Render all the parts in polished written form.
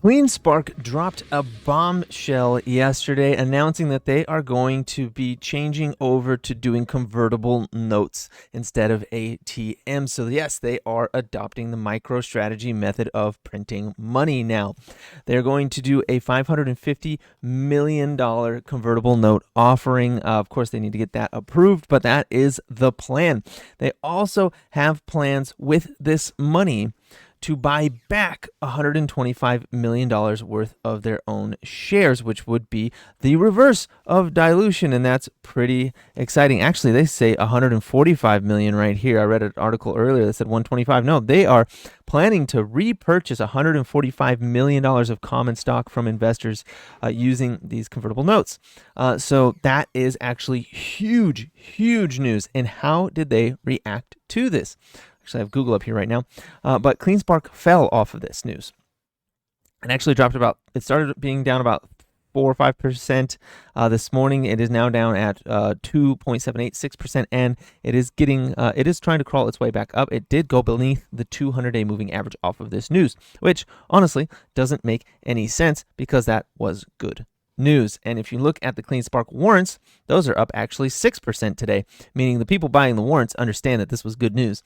CleanSpark dropped a bombshell yesterday announcing that they are going to be changing over to doing convertible notes instead of ATM. So yes, they are adopting the MicroStrategy method of printing money now. They're going to do a $550 million convertible note offering. Of course, they need to get that approved, but that is the plan. They also have plans with this money to buy back $125 million worth of their own shares, which would be the reverse of dilution, and that's pretty exciting. Actually, they say $145 million right here. I read an article earlier that said $125. No, they are planning to repurchase $145 million of common stock from investors using these convertible notes. So that is actually huge, huge news. And how did they react to this? Actually, I have Google up here right now, but CleanSpark fell off of this news. It actually dropped it started being down about 4 or 5% this morning. It is now down at 2.786%, and it is trying to crawl its way back up. It did go beneath the 200-day moving average off of this news, which honestly doesn't make any sense because that was good news. And if you look at the CleanSpark warrants, those are up actually 6% today, meaning the people buying the warrants understand that this was good news.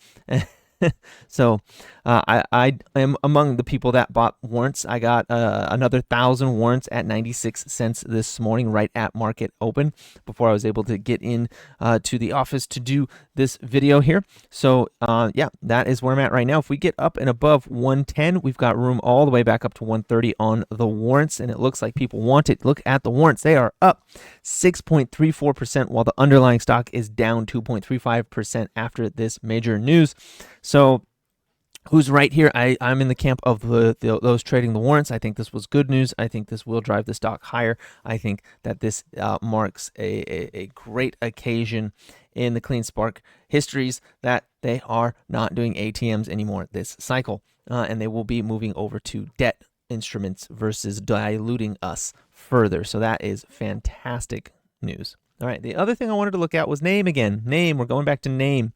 So I am among the people that bought warrants. I got another 1,000 warrants at 96 cents this morning, right at market open, before I was able to get in to the office to do this video here. So yeah, that is where I'm at right now. If we get up and above 110, we've got room all the way back up to 130 on the warrants, and it looks like people want it. Look at the warrants. They are up 6.34%, while the underlying stock is down 2.35% after this major news. So who's right here? I'm in the camp of those trading the warrants. I think this was good news. I think this will drive the stock higher. I think that this marks a great occasion in the CleanSpark histories that they are not doing ATMs anymore this cycle, and they will be moving over to debt instruments versus diluting us further. So that is fantastic news. All right, the other thing I wanted to look at was NAAIM again. NAAIM, we're going back to NAAIM.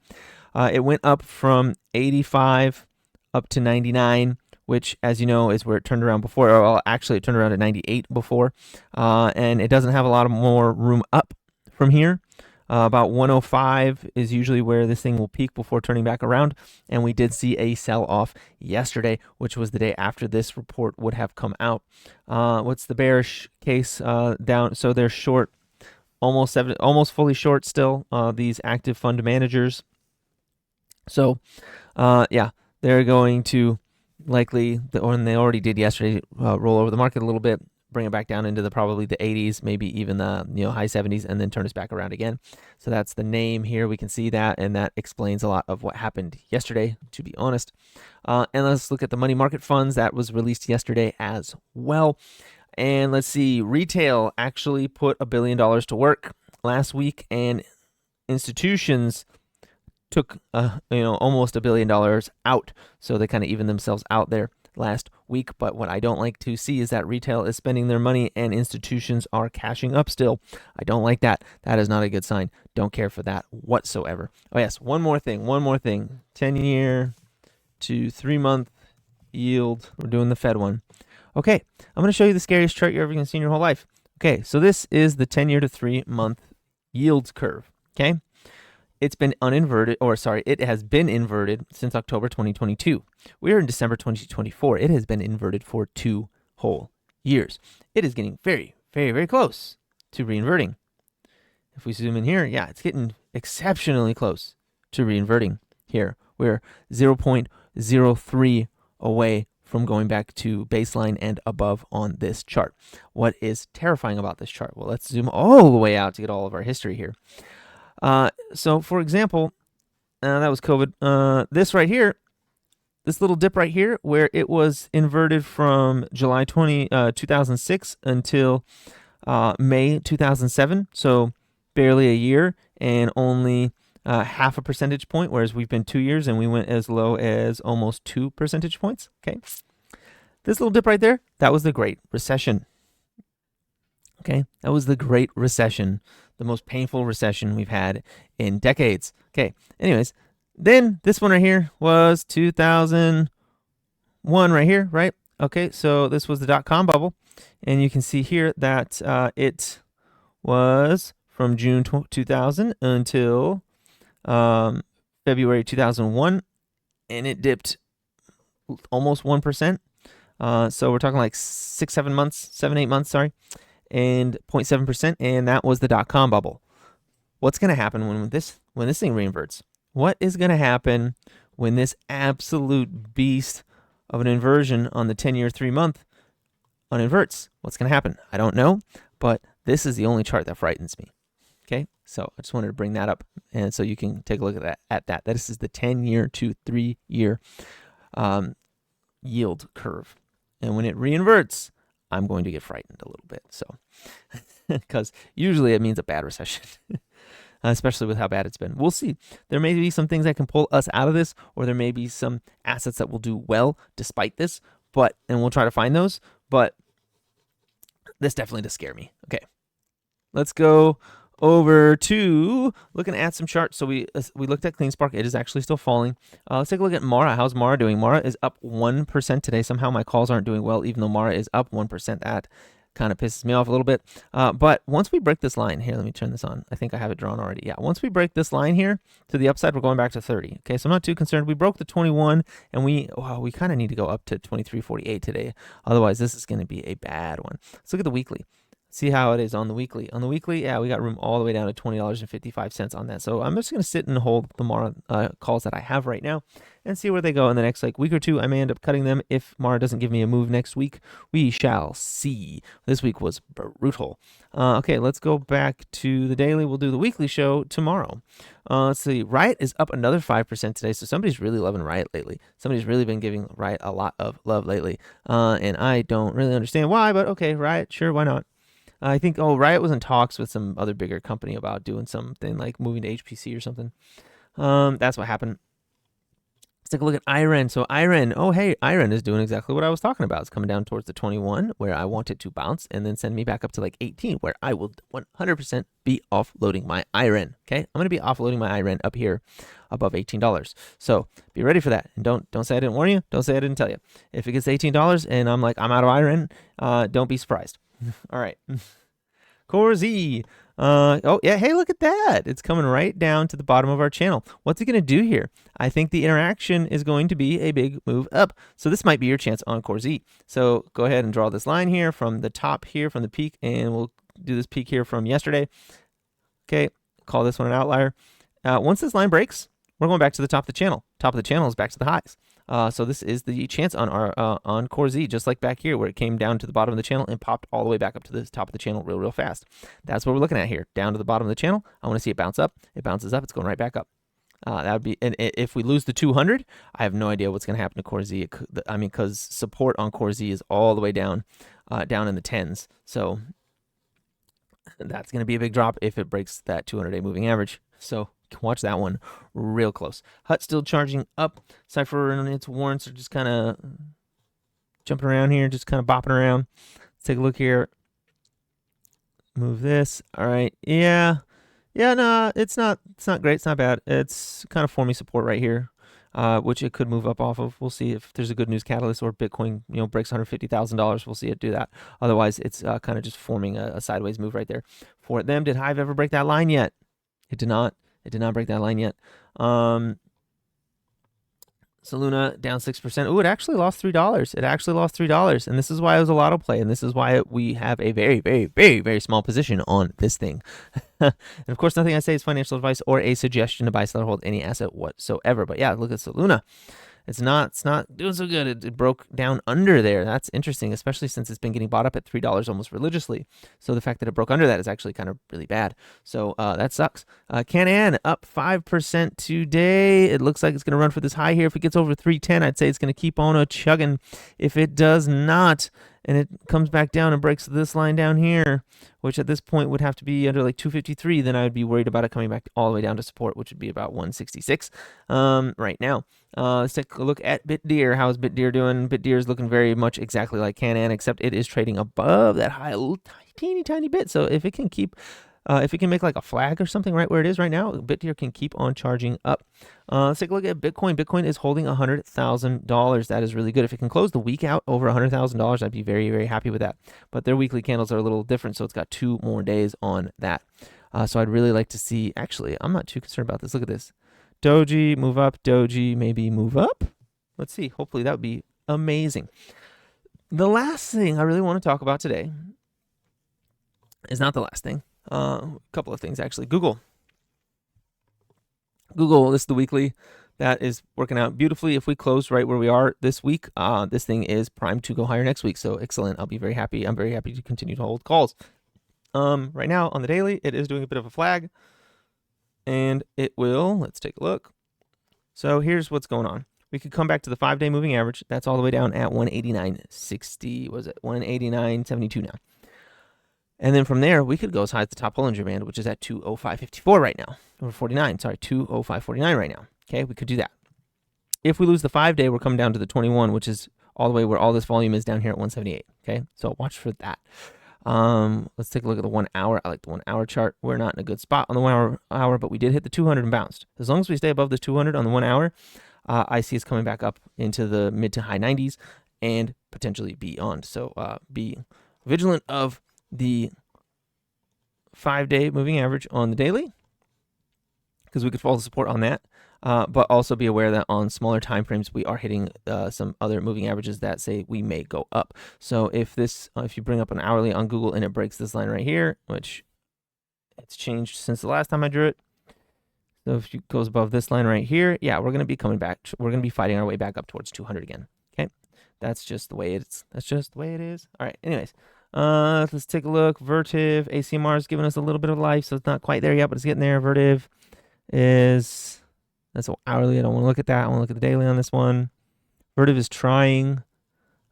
It went up from 85 up to 99, which, as you know, is where it turned around before. Well, actually, it turned around at 98 before, and it doesn't have a lot of more room up from here. About 105 is usually where this thing will peak before turning back around, and we did see a sell-off yesterday, which was the day after this report would have come out. What's the bearish case down? So they're short, almost fully short still, these active fund managers. So, yeah, they're going to likely, and they already did yesterday, roll over the market a little bit, bring it back down into probably the 80s, maybe even the high 70s, and then turn us back around again. So that's the NAAIM here. We can see that, and that explains a lot of what happened yesterday, to be honest. And let's look at the money market funds. That was released yesterday as well. And let's see, retail actually put $1 billion to work last week, and institutions took almost $1 billion out, so they kind of evened themselves out there last week. But what I don't like to see is that retail is spending their money and institutions are cashing up still. I don't like that. That is not a good sign. Don't care for that whatsoever. Oh yes, one more thing. 10-year to 3-month yield. We're doing the Fed one. Okay, I'm going to show you the scariest chart you're ever going to see in your whole life. Okay, so this is the 10-year to 3-month yield curve. Okay. It has been inverted since October 2022. We are in December 2024. It has been inverted for 2 whole years. It is getting very, very, very close to reinverting. If we zoom in here, yeah, it's getting exceptionally close to reinverting here. We're 0.03 away from going back to baseline and above on this chart. What is terrifying about this chart? Well, let's zoom all the way out to get all of our history here. So for example, that was COVID. This right here, this little dip right here, where it was inverted from July 2006 until May 2007. So barely a year and only half a percentage point, whereas we've been 2 years and we went as low as almost 2 percentage points. Okay. This little dip right there, that was the Great Recession. Okay. That was the Great Recession, the most painful recession we've had in decades. Okay. Anyways, then this one right here was 2001 right here, right? Okay, so this was the dot-com bubble, and you can see here that it was from June 2000 until February 2001, and it dipped almost 1%. So we're talking like 7, 8 months, sorry, and 0.7%, and that was the dot-com bubble. What's going to happen when this thing reinverts? What is going to happen when this absolute beast of an inversion on the 10-year 3-month uninverts? What's going to happen? I don't know, but this is the only chart that frightens me. Okay, so I just wanted to bring that up, and so you can take a look at that. This is the 10-year to 3-year yield curve, and when it reinverts, I'm going to get frightened a little bit. So, because usually it means a bad recession. Especially with how bad it's been. We'll see. There may be some things that can pull us out of this, or there may be some assets that will do well despite this, and we'll try to find those, but this definitely does scare me. Okay, let's go over to looking at some charts. So we looked at CleanSpark. It is actually still falling. Let's take a look at Mara. How's Mara doing? Mara is up 1% today. Somehow my calls aren't doing well, even though Mara is up 1%. That kind of pisses me off a little bit. But once we break this line here, let me turn this on. I think I have it drawn already. Yeah, once we break this line here to the upside, we're going back to 30. Okay, so I'm not too concerned. We broke the 21, and we kind of need to go up to 23.48 today. Otherwise, this is going to be a bad one. Let's look at the weekly. See how it is on the weekly. On the weekly, yeah, we got room all the way down to $20.55 on that. So I'm just going to sit and hold the Mara calls that I have right now and see where they go in the next week or two. I may end up cutting them if Mara doesn't give me a move next week. We shall see. This week was brutal. Okay, let's go back to the daily. We'll do the weekly show tomorrow. Let's see. Riot is up another 5% today. So somebody's really loving Riot lately. Somebody's really been giving Riot a lot of love lately. And I don't really understand why, but okay, Riot, sure, why not? I think, Riot was in talks with some other bigger company about doing something like moving to HPC or something. That's what happened. Let's take a look at IREN. So IREN, IREN is doing exactly what I was talking about. It's coming down towards the 21 where I want it to bounce and then send me back up to like 18 where I will 100% be offloading my IREN. Okay, I'm going to be offloading my IREN up here above $18. So be ready for that. And don't say I didn't warn you. Don't say I didn't tell you. If it gets $18 and I'm like, I'm out of IREN, don't be surprised. All right. Core Z. Hey, look at that. It's coming right down to the bottom of our channel. What's it going to do here? I think the interaction is going to be a big move up. So this might be your chance on Core Z. So go ahead and draw this line here from the top here, from the peak, and we'll do this peak here from yesterday. Okay, call this one an outlier. Once this line breaks, we're going back to the top of the channel. Top of the channel is back to the highs. So this is the chance on our on Core Z, just like back here where it came down to the bottom of the channel and popped all the way back up to the top of the channel real fast. That's what we're looking at here, down to the bottom of the channel. I want to see it bounce up. It bounces up. It's going right back up. That would be, and if we lose the 200, I have no idea what's going to happen to Core Z. I mean, because support on Core Z is all the way down, down in the 10s. So that's going to be a big drop if it breaks that 200-day moving average. So watch that one real close. HUT still charging up. Cypher and its warrants are just kind of jumping around here, just kind of bopping around. Let's take a look here. Move this. All right. Yeah, no, it's not great. It's not bad. It's kind of forming support right here, which it could move up off of. We'll see if there's a good news catalyst or Bitcoin, breaks $150,000. We'll see it do that. Otherwise, it's kind of just forming a sideways move right there for them. Did Hive ever break that line yet? It did not. It did not break that line yet. Soluna down 6%. Oh, it actually lost $3. It actually lost $3. And this is why it was a lotto play. And this is why we have a very, very, very, very small position on this thing. And of course, nothing I say is financial advice or a suggestion to buy, sell, or hold any asset whatsoever. But yeah, look at Soluna. It's not doing so good. It broke down under there. That's interesting, especially since it's been getting bought up at $3 almost religiously. So the fact that it broke under that is actually kind of really bad. So that sucks. Can-An up 5% today. It looks like it's going to run for this high here. If it gets over 310, I'd say it's going to keep on chugging. If it does not, and it comes back down and breaks this line down here, which at this point would have to be under like 253, then I would be worried about it coming back all the way down to support, which would be about 166 right now. Let's take a look at BitDeer. How's BitDeer doing? BitDeer is looking very much exactly like Can-An, except it is trading above that high a little tiny bit. So if it can keep if it can make like a flag or something right where it is right now, BitTier can keep on charging up. Let's take a look at Bitcoin. Bitcoin is holding $100,000. That is really good. If it can close the week out over $100,000, I'd be very, very happy with that. But their weekly candles are a little different, so it's got 2 more days on that. So I'd really like to see, actually, I'm not too concerned about this. Look at this. Doji, move up. Doji, maybe move up. Let's see. Hopefully that would be amazing. The last thing I really want to talk about today is not the last thing. A couple of things, actually. Google, this is the weekly. That is working out beautifully. If we close right where we are this week, this thing is primed to go higher next week. So excellent. I'll be very happy. I'm very happy to continue to hold calls. Right now on the daily, it is doing a bit of a flag. And it will, let's take a look. So here's what's going on. We could come back to the 5-day moving average. That's all the way down at 189.60. Was it 189.72 now? And then from there, we could go as high as the top Bollinger Band, which is at 205.54 right now. Or 49, sorry, 205.49 right now. Okay, we could do that. If we lose the 5-day, we're coming down to the 21, which is all the way where all this volume is down here at 178. Okay, so watch for that. Let's take a look at the 1 hour. I like the 1 hour chart. We're not in a good spot on the 1 hour, but we did hit the 200 and bounced. As long as we stay above the 200 on the 1 hour, I see us coming back up into the mid to high 90s and potentially beyond. So be vigilant of the 5-day moving average on the daily, because we could follow the support on that. But also be aware that on smaller time frames, we are hitting some other moving averages that say we may go up. So if you bring up an hourly on Google and it breaks this line right here, which it's changed since the last time I drew it. So if it goes above this line right here, yeah, we're going to be coming back. We're going to be fighting our way back up towards 200 again. Okay, that's just the way it's. That's just the way it is. All right. Anyways, let's take a look. Vertiv ACMR is giving us a little bit of life, so it's not quite there yet, but it's getting there. Vertiv is. That's hourly. I don't want to look at that. I want to look at the daily on this one. Vertiv is trying.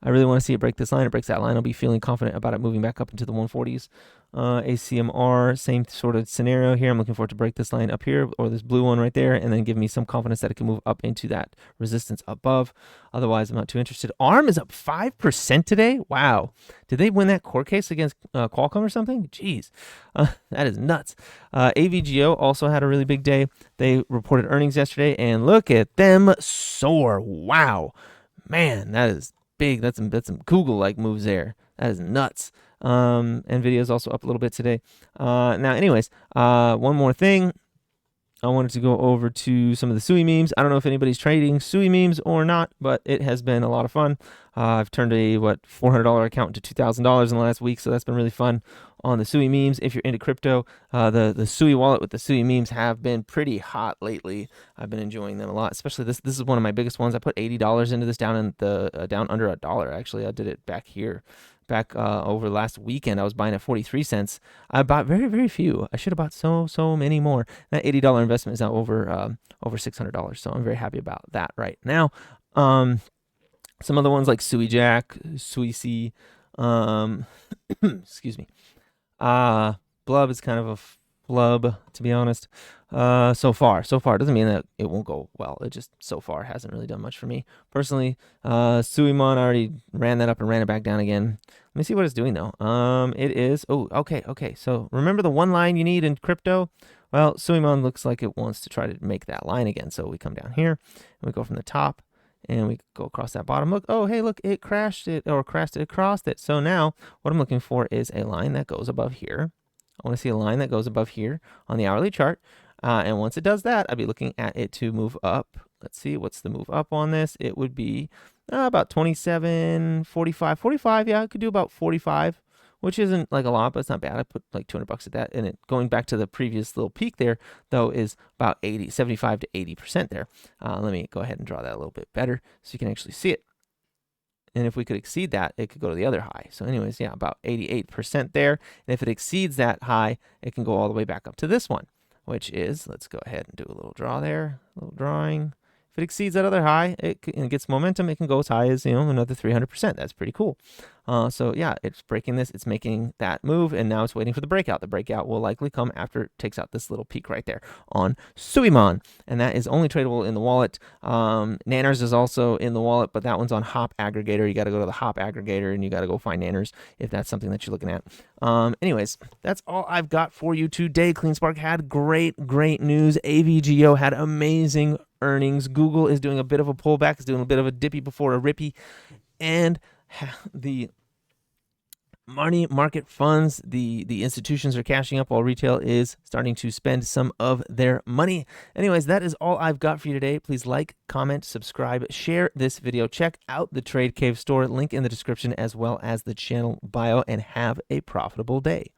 I really want to see it break this line. It breaks that line, I'll be feeling confident about it moving back up into the 140s. ACMR, same sort of scenario here. I'm looking for it to break this line up here, or this blue one right there, and then give me some confidence that it can move up into that resistance above. Otherwise, I'm not too interested. ARM is up 5% today. Wow. Did they win that court case against Qualcomm or something? Jeez. That is nuts. AVGO also had a really big day. They reported earnings yesterday, and look at them soar. Wow. Man, that is big. That's some Google-like moves there. That is nuts. NVIDIA is also up a little bit today. Now, anyways, one more thing. I wanted to go over to some of the SUI memes. I don't know if anybody's trading SUI memes or not, but it has been a lot of fun. I've turned a $400 account into $2,000 in the last week, so that's been really fun on the SUI memes. If you're into crypto, the SUI wallet with the SUI memes have been pretty hot lately. I've been enjoying them a lot, especially this. This is one of my biggest ones. I put $80 into this down under $1. Actually, I did it back here. Back over last weekend, I was buying at 43 cents. I bought very, very few. I should have bought so many more. That $80 investment is now over $600, so I'm very happy about that right now. Some other ones like SUI Jack, SUI C, excuse me. Blub is kind of a flub, to be honest. So far doesn't mean that it won't go well. It just so far hasn't really done much for me personally. Suimon, I already ran that up and ran it back down again. Let me see what it's doing though. It is, okay. So remember the one line you need in crypto? Well, Suimon looks like it wants to try to make that line again. So we come down here and we go from the top and we go across that bottom. Look, look, it crashed it across it. So now what I'm looking for is a line that goes above here. I want to see a line that goes above here on the hourly chart. And once it does that, I'll be looking at it to move up. Let's see, what's the move up on this? It would be about 27, 45. 45, yeah, I could do about 45, which isn't like a lot, but it's not bad. I put like $200 at that. And it going back to the previous little peak there, though, is about 75 to 80% there. Let me go ahead and draw that a little bit better so you can actually see it. And if we could exceed that, it could go to the other high. So anyways, yeah, about 88% there. And if it exceeds that high, it can go all the way back up to this one, which is, let's go ahead and do a little draw there, a little drawing. If it exceeds that other high, it gets momentum. It can go as high as another 300%. That's pretty cool. So yeah, it's breaking this. It's making that move, and now it's waiting for the breakout. The breakout will likely come after it takes out this little peak right there on Suimon, and that is only tradable in the wallet. Nanners is also in the wallet, but that one's on Hop Aggregator. You got to go to the Hop Aggregator, and you got to go find Nanners if that's something that you're looking at. Anyways, that's all I've got for you today. CleanSpark had great news. AVGO had amazing earnings. Google is doing a bit of a pullback. It's doing a bit of a dippy before a rippy, and the money market funds, the institutions are cashing up while retail is starting to spend some of their money. Anyways, that is all I've got for you today. Please like, comment, subscribe, share this video. Check out the Trade Cave store, link in the description, as well as the channel bio, and have a profitable day.